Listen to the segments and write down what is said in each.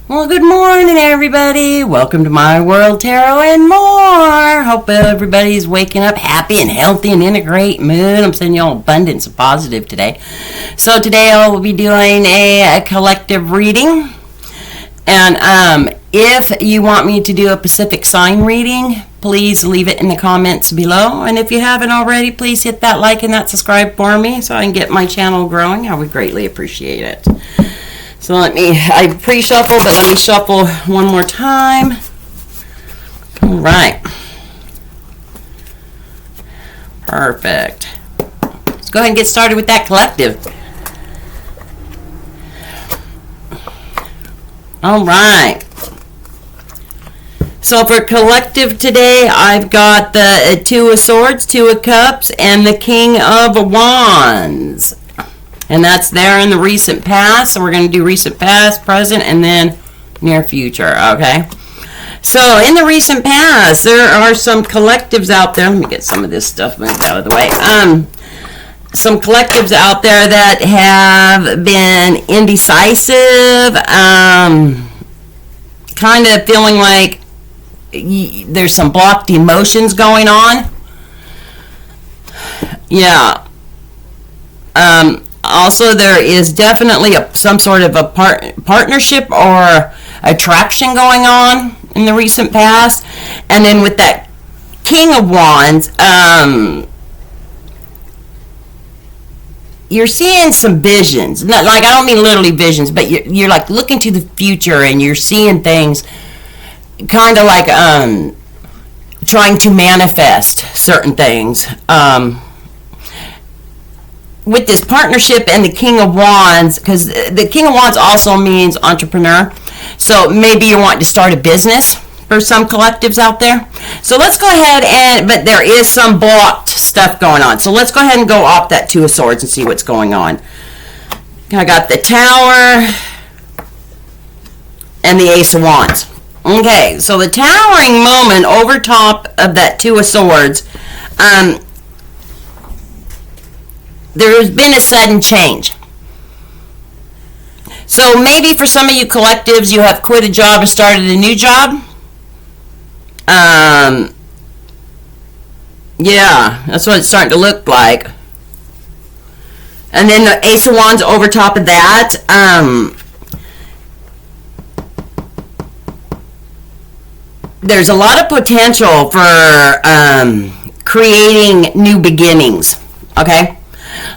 Well, good morning, everybody. Welcome to My World Tarot and more. Hope everybody's waking up happy and healthy and in a great mood. I'm sending you all abundance and positive today. So today I will be doing a collective reading. And if you want me to do a Pacific sign reading, please leave it in the comments below. And if you haven't already, please hit that like and that subscribe for me so I can get my channel growing. I would greatly appreciate it. So I pre-shuffle, but let me shuffle one more time. All right. Perfect. Let's go ahead and get started with that collective. All right. So for collective today, I've got the Two of Swords, Two of Cups, and the King of Wands. And that's there in the recent past. So we're going to do recent past, present, and then near future, okay? So in the recent past, there are some collectives out there. Let me get some of this stuff moved out of the way. Some collectives out there that have been indecisive, kind of feeling like there's some blocked emotions going on. Yeah. Also, there is definitely some sort of a partnership or attraction going on in the recent past. And then with that King of Wands, you're seeing some visions. Not, like, I don't mean literally visions, but you're like looking to the future and you're seeing things kind of like trying to manifest certain things. With this partnership and the King of Wands, because the King of Wands also means entrepreneur. So maybe you want to start a business for some collectives out there. So let's go ahead but there is some blocked stuff going on. So let's go ahead and go off that Two of Swords and see what's going on. I got the Tower and the Ace of Wands. Okay, so the towering moment over top of that Two of Swords, there's been a sudden change. So maybe for some of you collectives, you have quit a job and started a new job. Yeah, that's what it's starting to look like. And then the Ace of Wands over top of that. There's a lot of potential for creating new beginnings. Okay?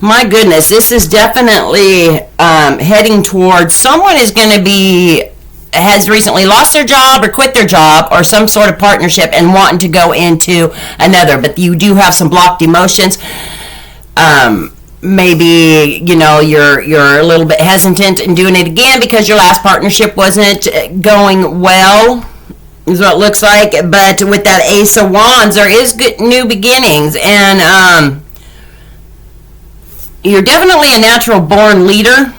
My goodness, this is definitely heading towards someone has recently lost their job or quit their job or some sort of partnership and wanting to go into another, but you do have some blocked emotions. Maybe, you're a little bit hesitant in doing it again because your last partnership wasn't going well, is what it looks like. But with that Ace of Wands, there is good new beginnings, and you're definitely a natural born leader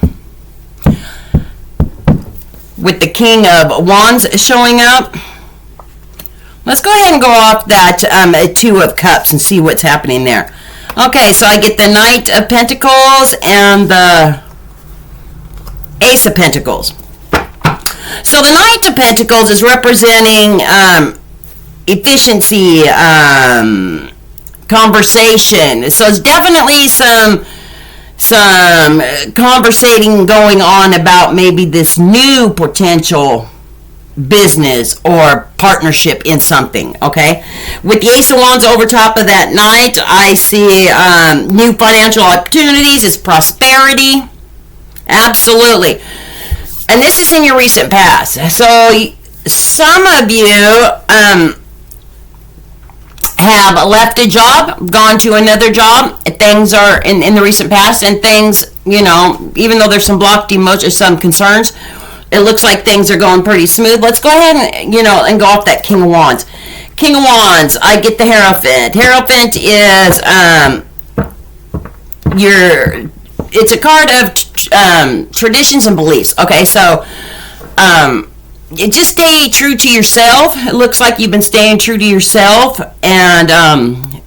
with the King of Wands showing up. Let's go ahead and go off that Two of Cups and see what's happening there. Okay, so I get the Knight of Pentacles and the Ace of Pentacles. So the Knight of Pentacles is representing efficiency, conversation. So it's definitely some conversating going on about maybe this new potential business or partnership in something, okay? With the Ace of Wands over top of that Knight, I see new financial opportunities. It's prosperity. Absolutely. And this is in your recent past. So some of you have left a job, gone to another job. Things are in the recent past, and things, even though there's some blocked emotions, some concerns, it looks like things are going pretty smooth. Let's go ahead and, and go off that King of Wands. King of Wands, I get the Hierophant. Hierophant is it's a card of traditions and beliefs. Okay, so just stay true to yourself. It looks like you've been staying true to yourself, and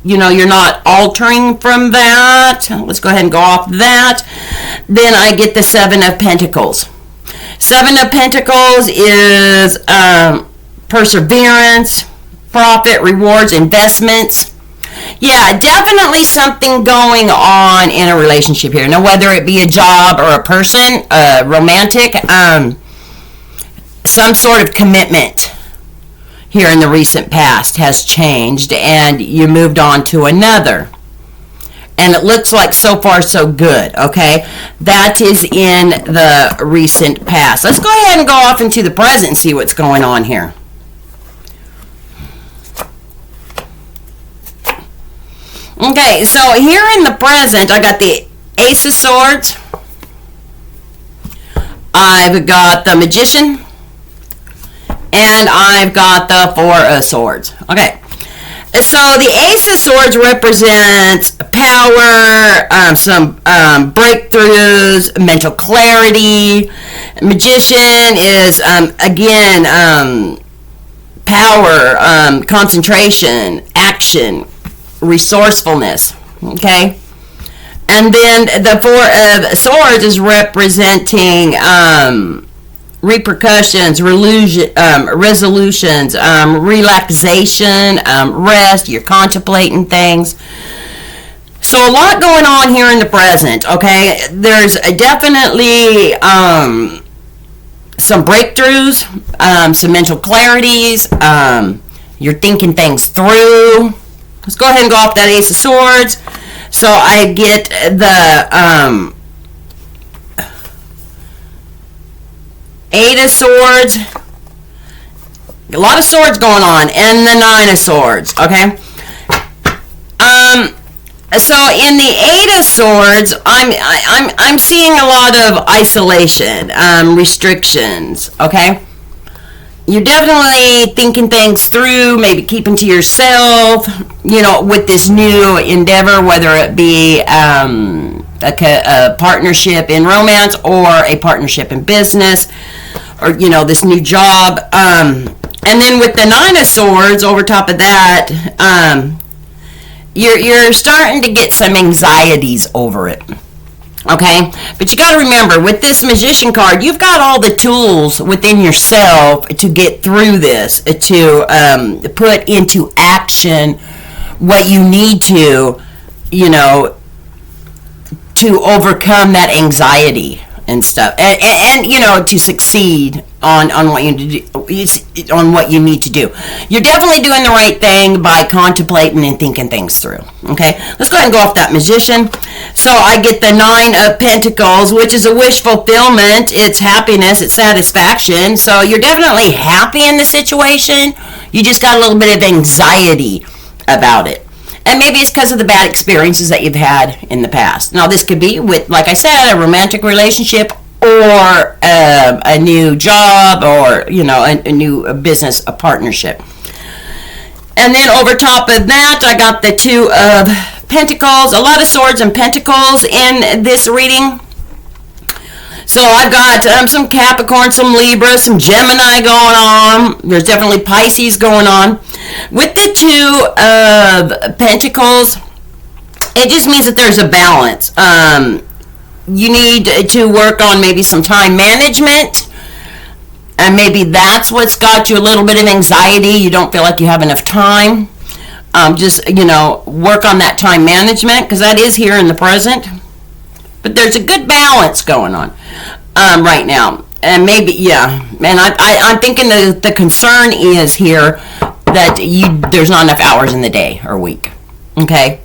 you're not altering from that. Let's go ahead and go off that. Then I get the Seven of Pentacles. Seven of Pentacles is perseverance, profit, rewards, investments. Yeah, definitely something going on in a relationship here. Now, whether it be a job or a person, romantic, some sort of commitment here in the recent past has changed and you moved on to another. And it looks like so far so good, okay? That is in the recent past. Let's go ahead and go off into the present and see what's going on here. Okay, so here in the present, I got the Ace of Swords. I've got the Magician. And I've got the Four of Swords. Okay. So the Ace of Swords represents power, some breakthroughs, mental clarity. Magician is, again, power, concentration, action, resourcefulness. Okay? And then the Four of Swords is representing repercussions, resolutions, relaxation, rest. You're contemplating things. So a lot going on here in the present, okay? There's definitely some breakthroughs, some mental clarities. You're thinking things through. Let's go ahead and go off that Ace of Swords. So I get the Eight of Swords, a lot of swords going on, and the Nine of Swords, okay? So in the Eight of Swords, I'm seeing a lot of isolation, restrictions, okay? You're definitely thinking things through, maybe keeping to yourself, you know, with this new endeavor, whether it be a partnership in romance or a partnership in business, or, you know, this new job. And then with the Nine of Swords, over top of that, you're starting to get some anxieties over it. Okay? But you got to remember, with this Magician card, you've got all the tools within yourself to get through this, to put into action what you need to, you know, to overcome that anxiety and stuff, and you know, to succeed on what you need to do, on what you need to do. You're definitely doing the right thing by contemplating and thinking things through. Okay, let's go ahead and go off that Magician. So I get the Nine of Pentacles, which is a wish fulfillment. It's happiness, it's satisfaction. So you're definitely happy in the situation. You just got a little bit of anxiety about it. And maybe it's because of the bad experiences that you've had in the past. Now, this could be with, like I said, a romantic relationship or a new job, or, you know, a new business, a partnership. And then over top of that, I got the Two of Pentacles. A lot of swords and pentacles in this reading. So I've got some Capricorn, some Libra, some Gemini going on. There's definitely Pisces going on. With the Two of Pentacles, it just means that there's a balance. You need to work on maybe some time management. And maybe that's what's got you a little bit of anxiety. You don't feel like you have enough time. Just, you know, work on that time management, because that is here in the present. But there's a good balance going on right now. And maybe, yeah. And I'm thinking the concern is here that there's not enough hours in the day or week. Okay?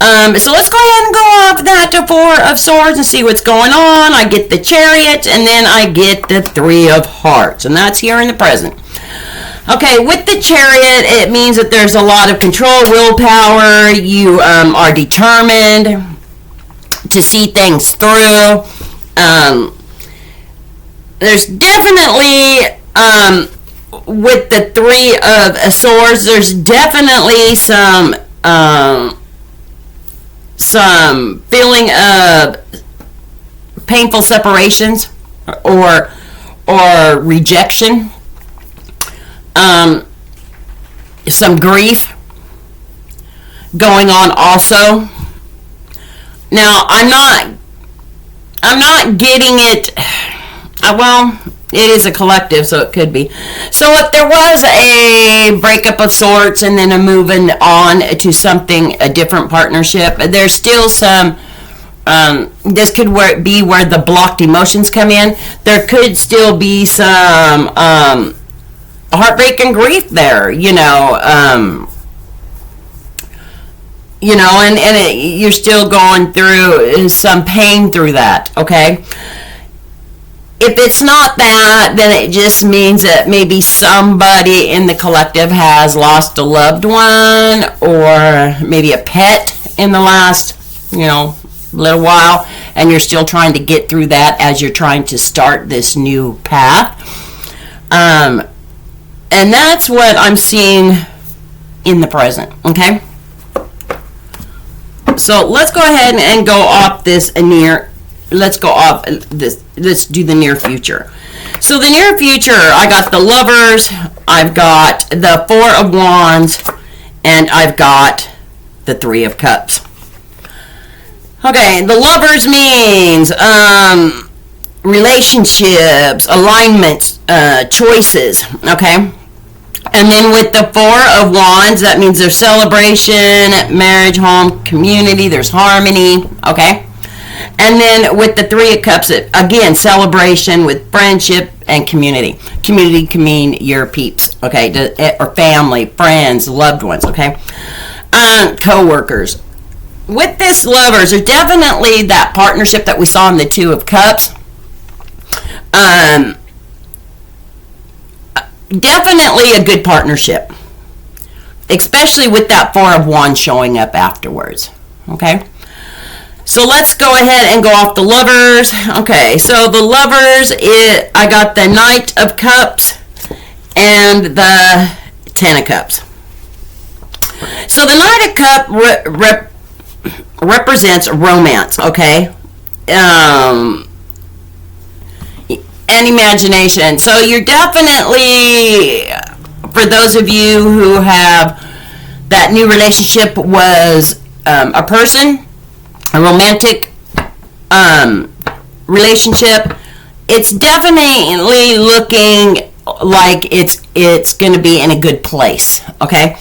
So let's go ahead and go off that Four of Swords and see what's going on. I get the Chariot, and then I get the Three of Hearts. And that's here in the present. Okay, with the Chariot, it means that there's a lot of control, willpower. You are determined to see things through. There's definitely, with the Three of Swords, there's definitely some feeling of painful separations or rejection. Some grief going on also. Now, I'm not getting it. Well, it is a collective, so it could be. So if there was a breakup of sorts and then a moving on to something, a different partnership, there's still some, this could be where the blocked emotions come in. There could still be some heartbreak and grief there, and you're still going through some pain through that, okay? If it's not that, then it just means that maybe somebody in the collective has lost a loved one or maybe a pet in the last, little while, and you're still trying to get through that as you're trying to start this new path. And that's what I'm seeing in the present, okay? So let's go ahead and go off this let's do the near future. So the near future, I got the Lovers, I've got the Four of Wands, and I've got the Three of Cups. Okay, the Lovers means relationships, alignments, choices, okay? And then with the Four of Wands, that means there's celebration, marriage, home, community, there's harmony, okay? And then with the Three of Cups, again, celebration with friendship and community. Community can mean your peeps, okay? Or family, friends, loved ones, okay? Co-workers. With this Lovers, there's definitely that partnership that we saw in the Two of Cups. Definitely a good partnership. Especially with that Four of Wands showing up afterwards, okay? So let's go ahead and go off the Lovers. Okay, so the Lovers, I got the Knight of Cups and the Ten of Cups. So the Knight of Cups represents romance, okay? And imagination. So you're definitely, for those of you who have that new relationship was a person, a romantic relationship, it's definitely looking like it's going to be in a good place, okay?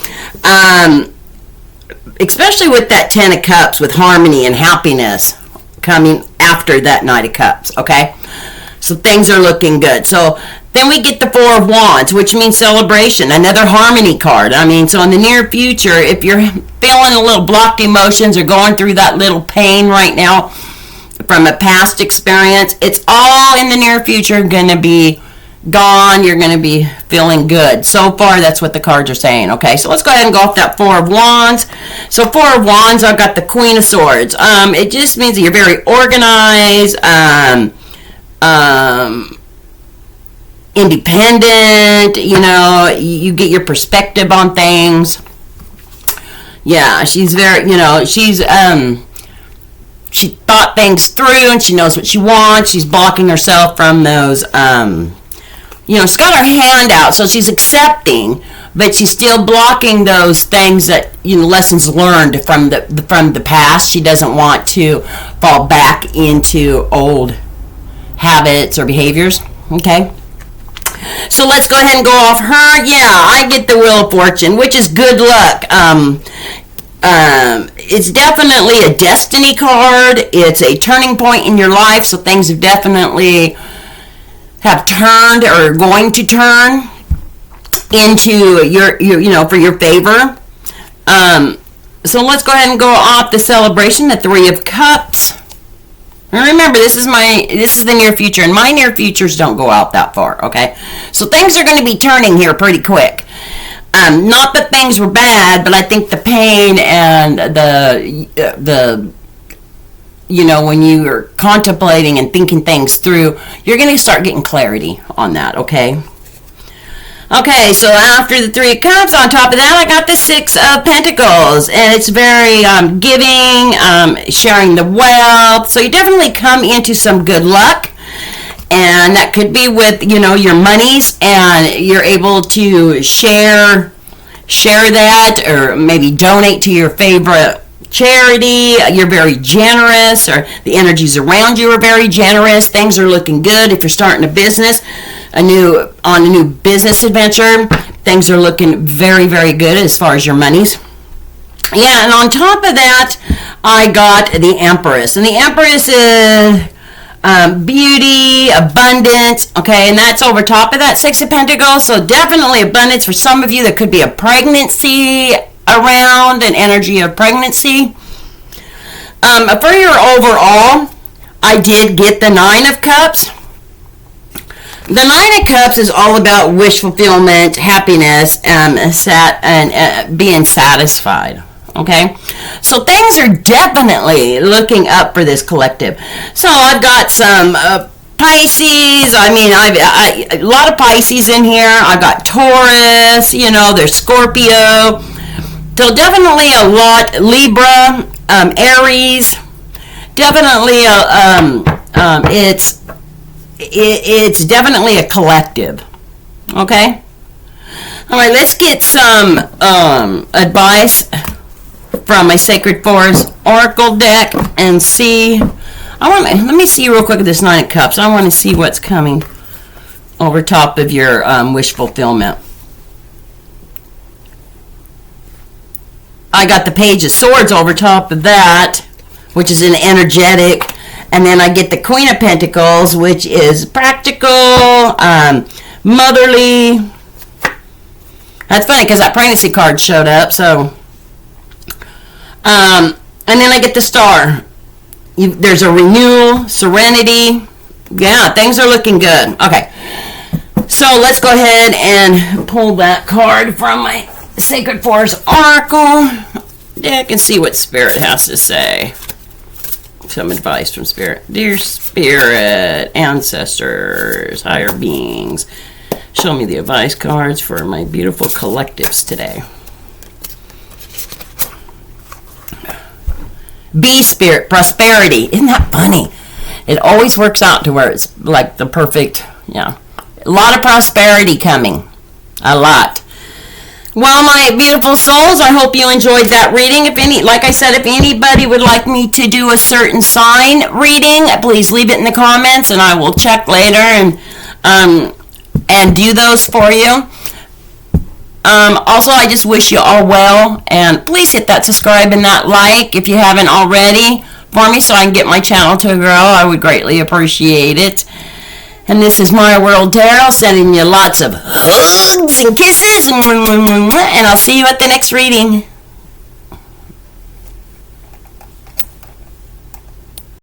Especially with that Ten of Cups, with harmony and happiness coming after that Knight of Cups, okay? So things are looking good. So then we get the Four of Wands, which means celebration, another harmony card. So in the near future, if you're feeling a little blocked emotions or going through that little pain right now from a past experience, it's all in the near future going to be gone. You're going to be feeling good. So far, that's what the cards are saying. Okay, so let's go ahead and go off that Four of Wands. So Four of Wands, I've got the Queen of Swords. It just means that you're very organized, independent, you get your perspective on things. Yeah, she's very, she thought things through and she knows what she wants. She's blocking herself from those, she's got her hand out, so she's accepting, but she's still blocking those things that, lessons learned from the past. She doesn't want to fall back into old habits or behaviors, okay? So let's go ahead and go off her. Yeah, I get the Wheel of Fortune, which is good luck. It's definitely a destiny card. It's a turning point in your life, so things have definitely have turned or are going to turn into your for your favor. So let's go ahead and go off the celebration, the Three of Cups. And remember, this is the near future, and my near futures don't go out that far, okay? So things are going to be turning here pretty quick. Not that things were bad, but I think the pain and the when you are contemplating and thinking things through, you're going to start getting clarity on that, okay? Okay, so after the Three of Cups, on top of that, I got the Six of Pentacles, and it's very giving, sharing the wealth. So you definitely come into some good luck, and that could be with your monies, and you're able to share that, or maybe donate to your favorite charity, you're very generous, or the energies around you are very generous. Things are looking good. If you're starting a business, on a new business adventure, things are looking very, very good as far as your money's. Yeah, and on top of that, I got the Empress. And the Empress is beauty, abundance, okay, and that's over top of that Six of Pentacles. So definitely abundance for some of you. There could be a pregnancy around, an energy of pregnancy. For your overall, I did get the Nine of Cups. The Nine of Cups is all about wish fulfillment, happiness, and being satisfied. Okay, so things are definitely looking up for this collective. So I've got some Pisces. I mean, a lot of Pisces in here. I've got Taurus. There's Scorpio. So definitely a lot. Libra, Aries. Definitely it's definitely a collective. Okay. All right. Let's get some advice from my Sacred Forest Oracle deck and see. Let me see real quick at this Nine of Cups. I want to see what's coming over top of your wish fulfillment. I got the Page of Swords over top of that, which is an energetic, and then I get the Queen of Pentacles, which is practical, motherly. That's funny because that pregnancy card showed up, so. And then I get the Star. There's a renewal, serenity. Yeah, things are looking good. Okay. So let's go ahead and pull that card from my Sacred Forest Oracle deck and see what Spirit has to say. Some advice from Spirit. Dear Spirit, ancestors, higher beings, show me the advice cards for my beautiful collectives today. B Spirit, prosperity. Isn't that funny? It always works out to where it's like the perfect, yeah. A lot of prosperity coming. A lot. Well, my beautiful souls, I hope you enjoyed that reading. Like I said, if anybody would like me to do a certain sign reading, please leave it in the comments and I will check later and do those for you. Also, I just wish you all well, and please hit that subscribe and that like if you haven't already for me so I can get my channel to grow. I would greatly appreciate it. And this is My World Tarot, sending you lots of hugs and kisses, and I'll see you at the next reading.